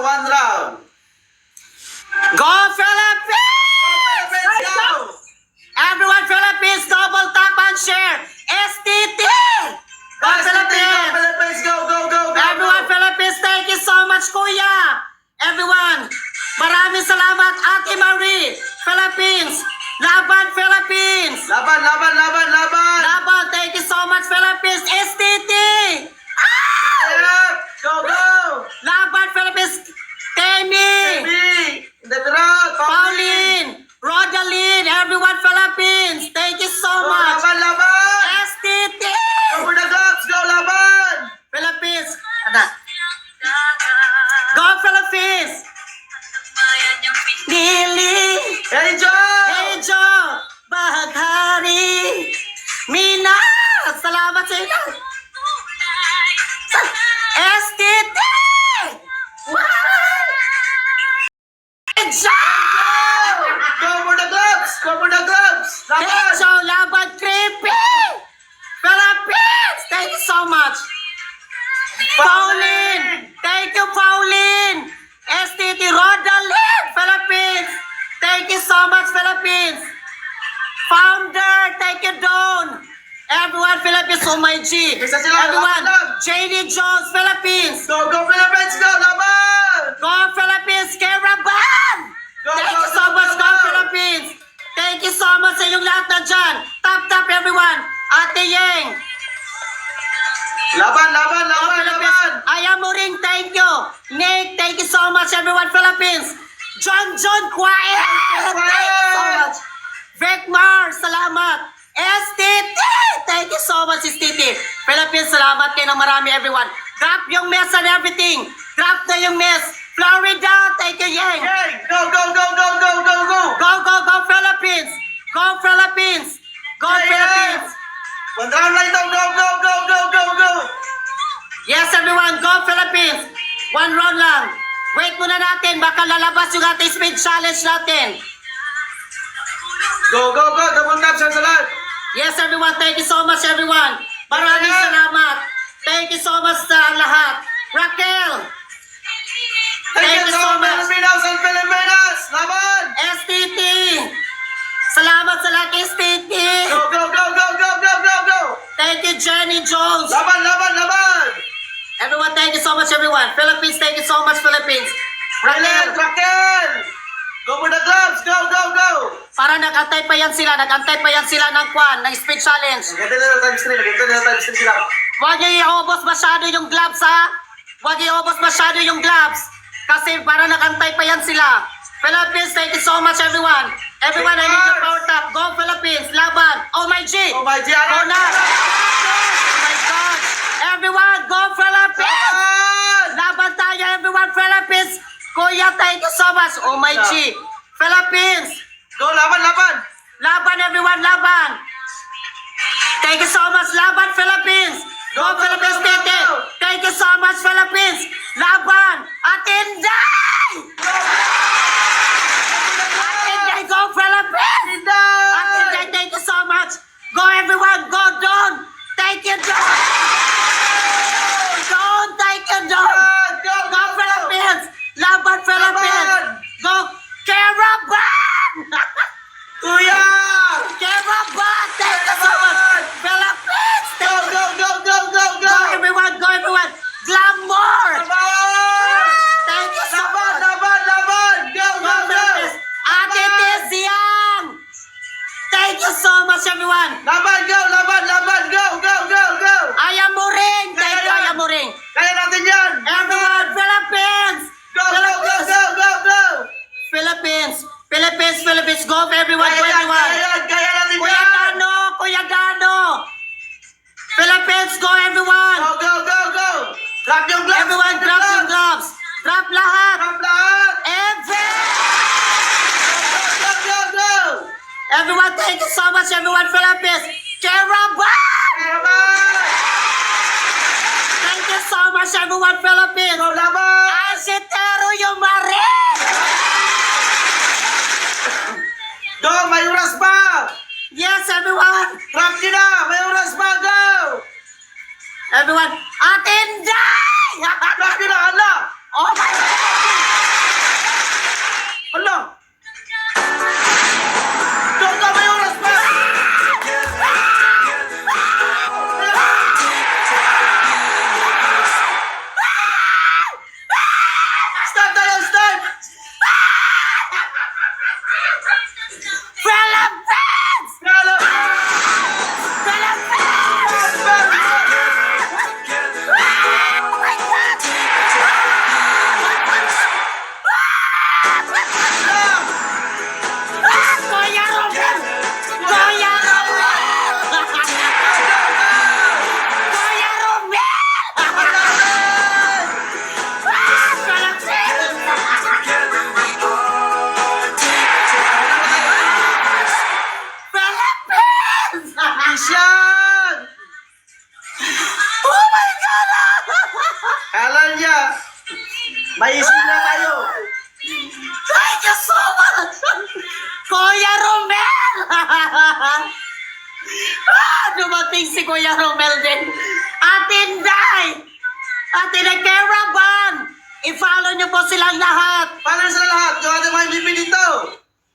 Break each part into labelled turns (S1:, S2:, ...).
S1: One round.
S2: Go Philippines!
S1: Philippines, go!
S2: Everyone Philippines, double tap and share. STT! Go Philippines!
S1: Philippines, go, go, go, go!
S2: Everyone Philippines, thank you so much, Kuya! Everyone, maraming salamat, Ate Marie! Philippines! Laban, Philippines!
S1: Laban, laban, laban, laban!
S2: Laban, thank you so much, Philippines! STT!
S1: Yep, go, go!
S2: Laban, Philippines! Temi!
S1: Baby! In the round,
S2: Pauline! Rodaline! Everyone Philippines! Thank you so
S1: Go,
S2: much!
S1: laban, laban!
S2: STT!
S1: Go for the gloves, go, laban!
S2: Philippines! Ano? Go Philippines! Lili!
S1: Hey, Joe!
S2: Hey Joe! Bahaghari! Mina! Salamat sa inyo! STT! Wow! Hey Joe!
S1: Go for the gloves! Go for the gloves!
S2: Hey
S1: Laban!
S2: Joe! Laban Creepy! Philippines! Thank you so much! Pauline! Thank you, Pauline! STT Rodaline! Philippines! Thank you so much, Philippines! Founder! Thank you, Don! Everyone, Philippines, oh my G!
S1: Isa sila,
S2: Everyone,
S1: laban lang.
S2: JD Jones, Philippines!
S1: Go, go, Philippines, go, laban!
S2: Go, Philippines! Keraban!
S1: Go,
S2: Thank
S1: go,
S2: you so
S1: go,
S2: much,
S1: go,
S2: go,
S1: go.
S2: Philippines! Thank you so much sa inyong lahat na dyan! Tap, tap, everyone! Ate Yeng!
S1: Laban, laban,
S2: Go,
S1: laban,
S2: Philippines!
S1: laban!
S2: Ayamuring, thank you! Nick, thank you so much, everyone, Philippines! John, quiet! Thank you so much! Vecmar, salamat! STT! Thank you so much, STT! Philippines, salamat kayo ng marami, everyone! Drop yung mess and everything! Drop na yung mess! Florida, thank you, Yang!
S1: Hey, go, go, go, go, go, go, go!
S2: Go, Philippines! Go, Philippines! Go,
S1: Yeah,
S2: Philippines!
S1: One round lang ito, go, go, go, go, go, go!
S2: Yes, everyone, go, Philippines! One round lang! Wait muna natin, baka lalabas yung ating speed challenge natin!
S1: Go, go, go, double tap sa lahat!
S2: Yes, everyone. Thank you so much, everyone. Maraming
S1: Yeah.
S2: salamat. Thank you so much sa lahat. Raquel,
S1: Thank you so much! Filipinos and Filipinas! Laban!
S2: STT. Salamat sa lahat, STT.
S1: Go, go, go, go, go, go, go, go!
S2: Thank you, Jenny Jones.
S1: Laban, laban, laban!
S2: Everyone, thank you so much, everyone. Philippines, thank you so much, Philippines.
S1: Raquel,
S2: Raquel,
S1: Raquel! Go for the gloves, go, go, go!
S2: para nag-antay pa yan sila ng kwan, ng speed challenge.
S1: Ganda na times 3, ganda na times 3 sila.
S2: Huwag niyo iubos masyado yung gloves, ha? Huwag niyo iubos masyado yung gloves. Kasi para nakantay pa yan sila. Philippines, thank you so much, everyone. Everyone, I need your power tap. Go, Philippines. Laban. Oh, my G.
S1: Oh my God!
S2: Go na. Oh, my God. Everyone, go, Philippines.
S1: Laban!
S2: Laban tayo, everyone, Philippines. Kuya, thank you so much. Oh, my G. Philippines.
S1: Go, laban, laban!
S2: Laban, everyone, laban. Thank you so much, Laban, Philippines. Go,
S1: Go, go,
S2: Philippines,
S1: go, go,
S2: Tete.
S1: go.
S2: Thank you so much, Philippines. Laban. Atinday! Atinday, go, Philippines. Atinday, thank you so much. Go, everyone, go, Don. Thank you, Don. Don, thank you, Don.
S1: Go,
S2: Go, Philippines. Laban, Philippines.
S1: Laban.
S2: Go, Caravan.
S1: Kuya!
S2: Caravan, thank you so much. Philippines,
S1: Go,
S2: thank you.
S1: go, go, go, go, go!
S2: Go, everyone, go, everyone. Glamour.
S1: Laban!
S2: Thank you so
S1: Laban,
S2: much.
S1: laban, laban! Go,
S2: Go,
S1: go, go!
S2: Philippines. Ate Tizian. Thank you so much, everyone.
S1: Laban, go, laban, laban! Go, go, go, go!
S2: Ayamuring. Thank you, Ayamuring.
S1: Kaya natin yan!
S2: Everyone, Philippines.
S1: Go, go, go, go, go, go!
S2: Philippines. Philippines, Philippines. Go, everyone, go,
S1: Kaya yan,
S2: everyone.
S1: kaya yan, kaya natin
S2: Kuya
S1: yan!
S2: Gano, Kuya Gano. Philippines, go, everyone.
S1: Go, go, go, go! Drop yung gloves!
S2: Everyone, drop yung gloves. Drop lahat.
S1: Drop lahat! Go, go, go!
S2: Everyone, thank you so much, everyone, Philippines. Caravan!
S1: Laban!
S2: Thank you so much, everyone, Philippines.
S1: Go, laban!
S2: Asitero yung marin!
S1: Go, may oras pa!
S2: Yes, everyone.
S1: Drop nyo na! May oras pa! Go!
S2: Everyone, Atinday!
S1: Drop nyo na! Hala!
S2: Oh my God!
S1: Gising na tayo.
S2: Thank you so much! Kuya Romel! Dumating si Kuya Romel din. Atinday! Atinday Caravan! I-follow nyo po silang lahat.
S1: Paano sa lahat? Yung ating mga MVP dito.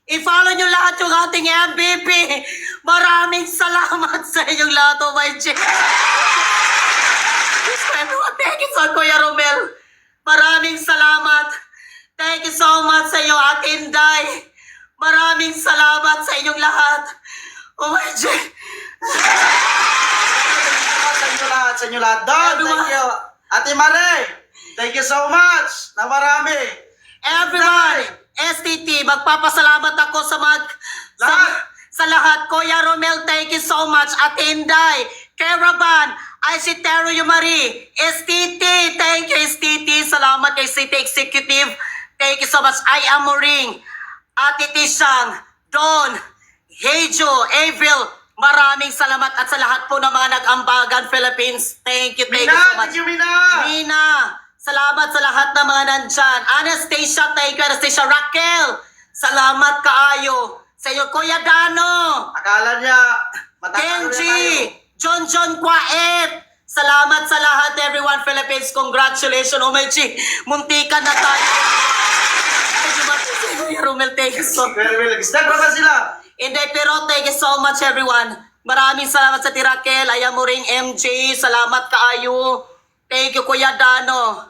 S2: I-follow nyo lahat yung ating MVP. Maraming salamat sa inyong lahat, oh my God. Thank you so Kuya Romel. Maraming salamat. Thank you so much sa iyo, Ate Inday. Maraming salamat sa inyong lahat. Oh my God.
S1: Sa inyo lahat, sa inyo lahat. Don, thank you. Ate Mare, thank you so much. Na marami.
S2: Everyone, STT, magpapasalamat ako sa
S1: Lahat.
S2: sa lahat. Kuya Romel, thank you so much. Ate Inday, Caravan, Isitero Yumari, STT, thank you STT. Salamat kay City Executive. Thank you so much. I am Moring, Ate Tishang, Don, Hejo, Avril, maraming salamat at sa lahat po ng mga nag-ambagan Philippines. Thank you so
S1: Mina,
S2: much.
S1: thank you, Mina.
S2: Mina, salamat sa lahat ng mga nandyan. Anastasia, thank you. Anastasia, Raquel, salamat kaayo. Sa iyo, Kuya Dano,
S1: Akala niya, matatalo na tayo.
S2: Kenji, John Kwaet, salamat sa lahat, everyone, Philippines. Congratulations, Omechi. Muntikan na tayo. Kuya Romel, thank you so much.
S1: Very well. Step pa sila.
S2: Hindi, pero thank you so much, everyone. Maraming salamat sa Tirakel, Ayamuring MJ, salamat kaayo. Thank you, Kuya Dano.